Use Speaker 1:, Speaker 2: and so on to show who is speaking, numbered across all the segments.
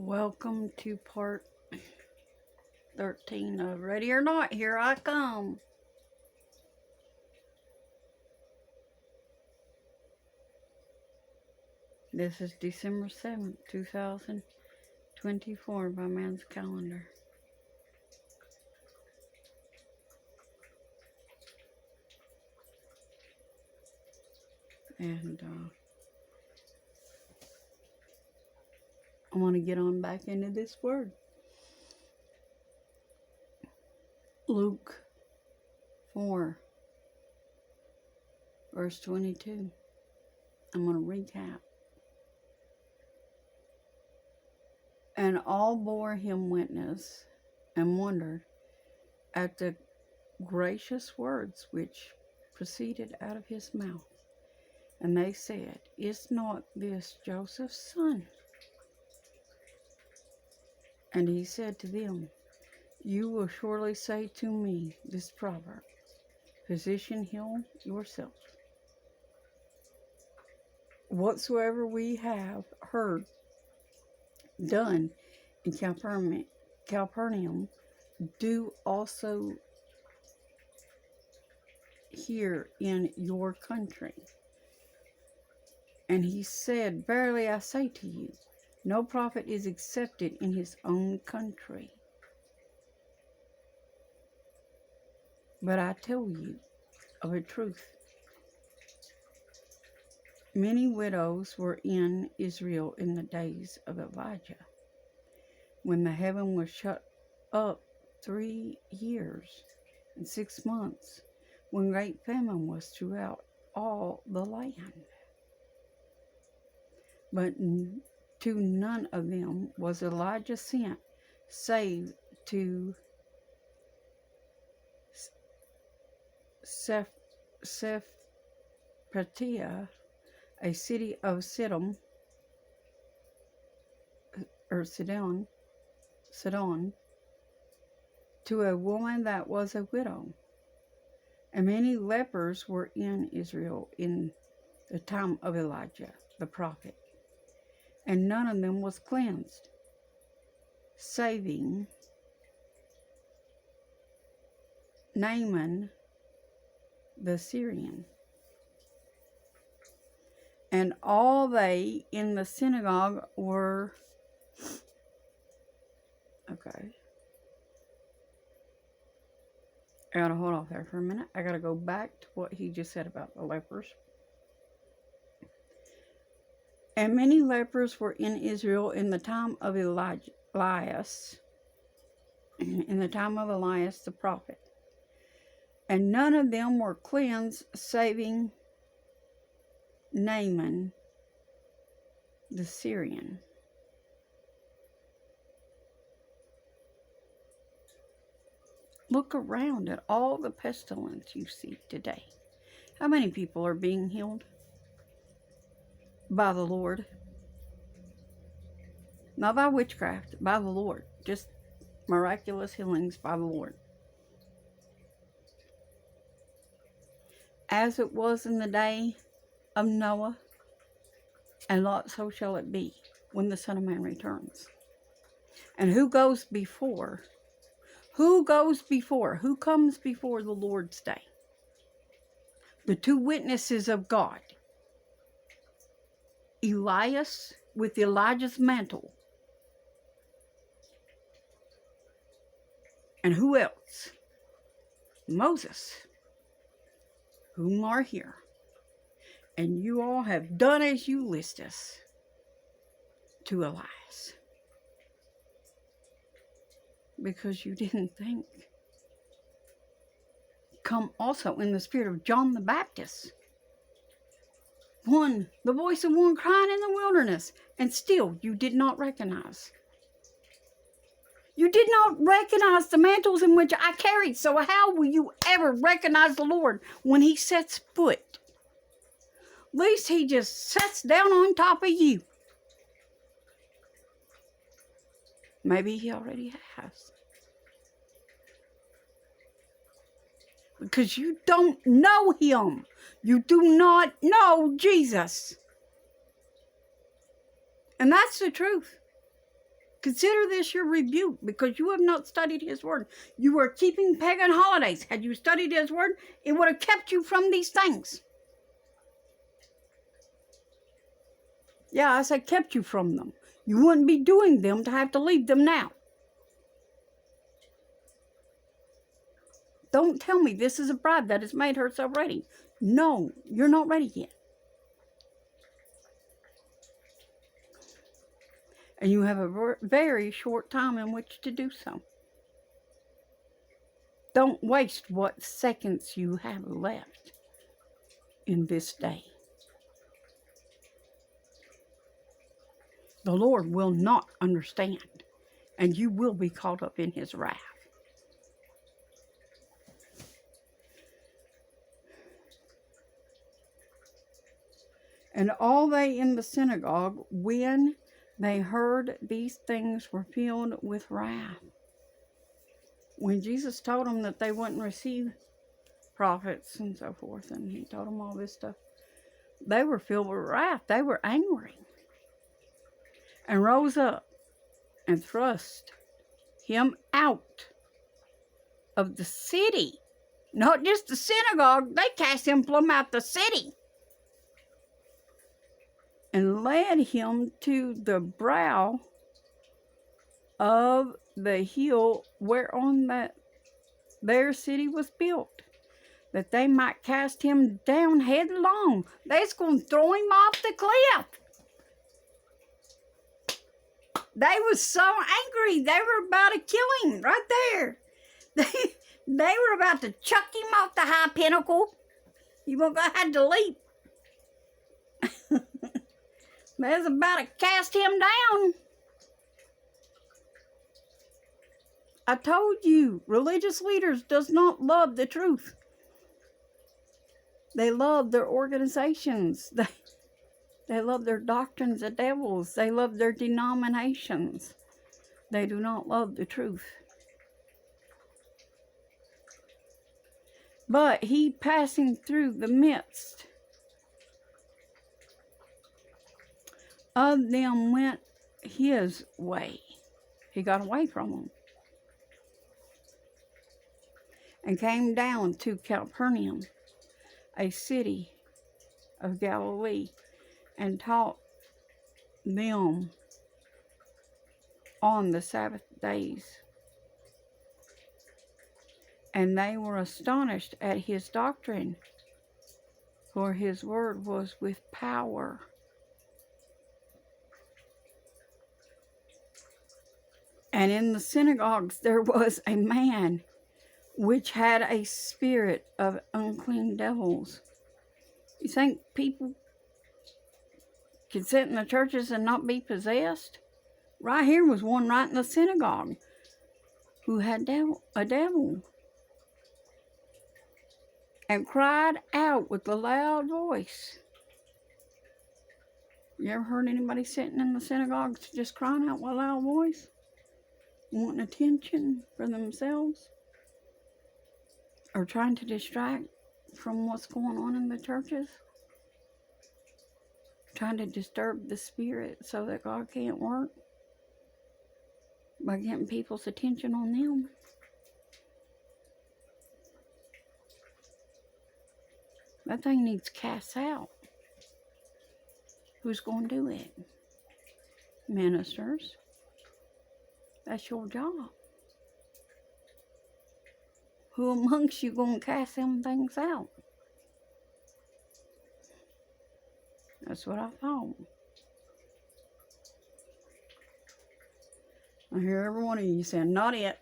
Speaker 1: Welcome to part 13 of Ready or Not, Here I Come. This is December 7th, 2024 by man's calendar. And I want to get on back into this word. Luke 4, verse 22. I'm going to recap. And all bore him witness and wondered at the gracious words which proceeded out of his mouth. And they said, Is not this Joseph's son? And he said to them, You will surely say to me this proverb, Physician, heal yourself. Whatsoever we have heard done in Capernaum, do also here in your country. And he said, Verily I say to you, no prophet is accepted in his own country. But I tell you of a truth. Many widows were in Israel in the days of Elijah, when the heaven was shut up 3 years and 6 months, when great famine was throughout all the land. But to none of them was Elijah sent, save to Sephatia, a city of Sidon, to a woman that was a widow. And many lepers were in Israel in the time of Elijah the prophet, and none of them was cleansed, saving Naaman the Syrian. And all they in the synagogue were, okay, I gotta hold off there for a minute. I gotta go back to what he just said about the lepers. And many lepers were in Israel in the time of Elias, in the time of Elias the prophet. And none of them were cleansed, saving Naaman the Syrian. Look around at all the pestilence you see today. How many people are being healed by the Lord? Not by witchcraft, by the Lord. Just miraculous healings by the Lord. As it was in the day of Noah, and Lot, so shall it be when the Son of Man returns. And who goes before? Who goes before? Who comes before the Lord's day? The two witnesses of God. Elias with Elijah's mantle. And who else? Moses, whom are here. And you all have done as you list us to Elias. Because you didn't think. Come also in the spirit of John the Baptist. The voice of one crying in the wilderness, and still you did not recognize. You did not recognize the mantles in which I carried, so how will you ever recognize the Lord when he sets foot? At least he just sits down on top of you. Maybe he already has. Because you don't know him. You do not know Jesus. And that's the truth. Consider this your rebuke, because you have not studied his word. You are keeping pagan holidays. Had you studied his word, it would have kept you from these things. Yeah, I said kept you from them. You wouldn't be doing them to have to leave them now. Don't tell me this is a bride that has made her so ready. No, you're not ready yet. And you have a very short time in which to do so. Don't waste what seconds you have left in this day. The Lord will not understand, and you will be caught up in his wrath. And all they in the synagogue, when they heard these things, were filled with wrath. When Jesus told them that they wouldn't receive prophets and so forth, and he told them all this stuff, they were filled with wrath. They were angry. And rose up and thrust him out of the city. Not just the synagogue, they cast him plumb out the city. And led him to the brow of the hill whereon their city was built, that they might cast him down headlong. They's going to throw him off the cliff. They was so angry, they were about to kill him right there. They were about to chuck him off the high pinnacle. You were going to have to leap. They was about to cast him down. I told you, religious leaders does not love the truth. They love their organizations. They love their doctrines of devils. They love their denominations. They do not love the truth. But he, passing through the midst of them, went his way. He got away from them. And came down to Capernaum, a city of Galilee, and taught them on the Sabbath days. And they were astonished at his doctrine, for his word was with power. And in the synagogues there was a man which had a spirit of unclean devils. You think people can sit in the churches and not be possessed? Right here was one right in the synagogue who had a devil, and cried out with a loud voice. You ever heard anybody sitting in the synagogues just crying out with a loud voice, wanting attention for themselves, or trying to distract from what's going on in the churches? Trying to disturb the spirit so that God can't work by getting people's attention on them. That thing needs cast out. Who's going to do it? Ministers. That's your job. Who amongst you going to cast them things out? That's what I thought. I hear every one of you saying, not it.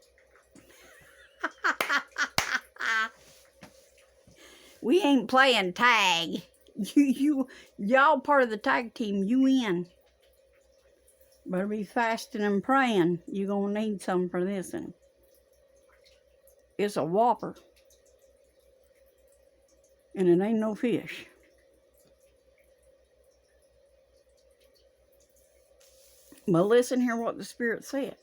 Speaker 1: We ain't playing tag. Y'all part of the tag team. You in. Better be fasting and praying. You're going to need some for this one. It's a whopper. And it ain't no fish. But listen here what the Spirit said.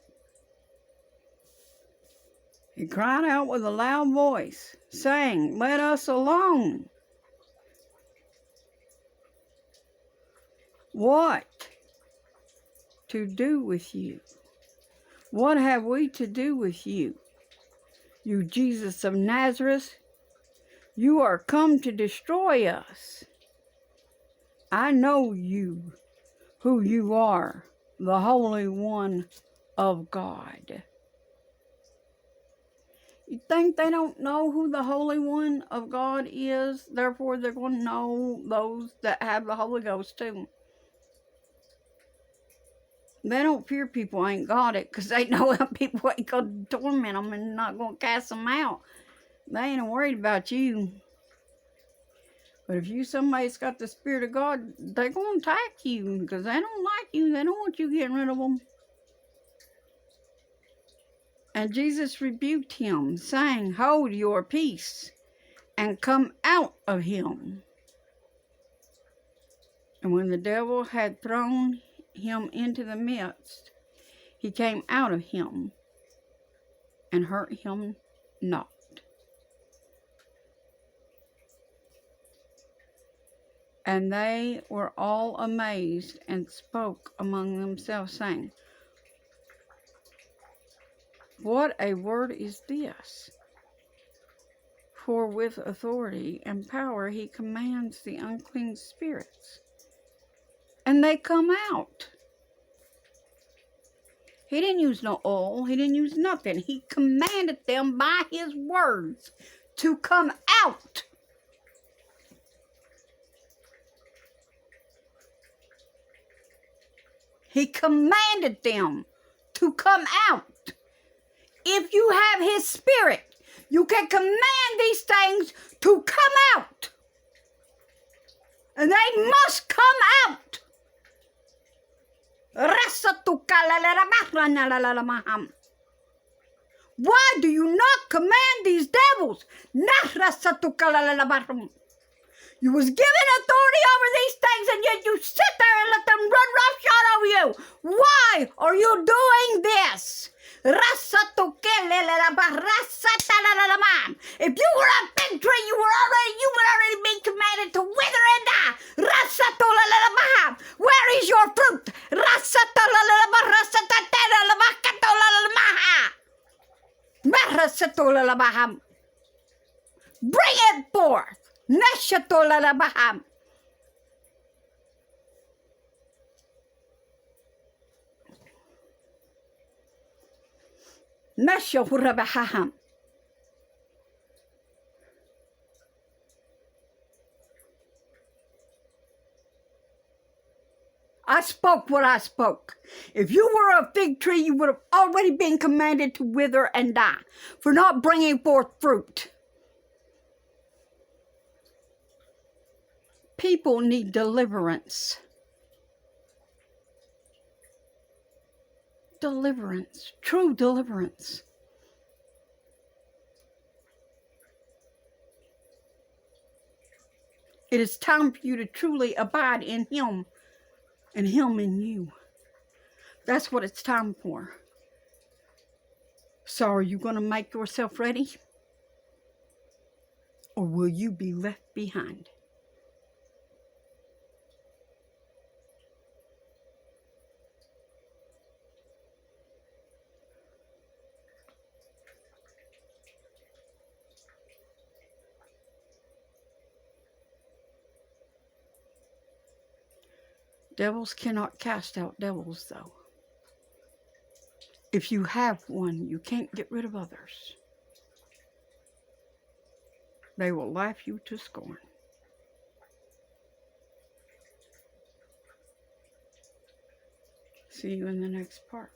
Speaker 1: He cried out with a loud voice, saying, "Let us alone. What to do with you, What have we to do with you, you Jesus of Nazareth? You are come to destroy us. I know you, who you are, the Holy One of God. You think they don't know who the Holy One of God is? Therefore, they're going to know those that have the Holy Ghost too. They don't fear people ain't got it because they know people ain't going to torment them and not going to cast them out. They ain't worried about you. But if you somebody's got the Spirit of God, they're going to attack you because they don't like you. They don't want you getting rid of them. And Jesus rebuked him, saying, hold your peace and come out of him. And when the devil had thrown him into the midst, he came out of him and hurt him not. And they were all amazed and spoke among themselves, saying, what a word is this? For with authority and power he commands the unclean spirits, and they come out. He didn't use no oil. He didn't use nothing. He commanded them by his words to come out. He commanded them to come out. If you have his Spirit, you can command these things to come out. And they must come out. Why do you not command these devils? You was given authority over these things, and yet you sit there and let them run roughshod over you. Why are you doing this? If you were a fig tree, you would already be commanded to wither and die. Where is your fruit? Bring it forth. I spoke what I spoke. If you were a fig tree, you would have already been commanded to wither and die for not bringing forth fruit. People need deliverance. Deliverance, true deliverance. It is time for you to truly abide in him and him in you. That's what it's time for. So are you going to make yourself ready? Or will you be left behind? Devils cannot cast out devils, though. If you have one, you can't get rid of others. They will laugh you to scorn. See you in the next part.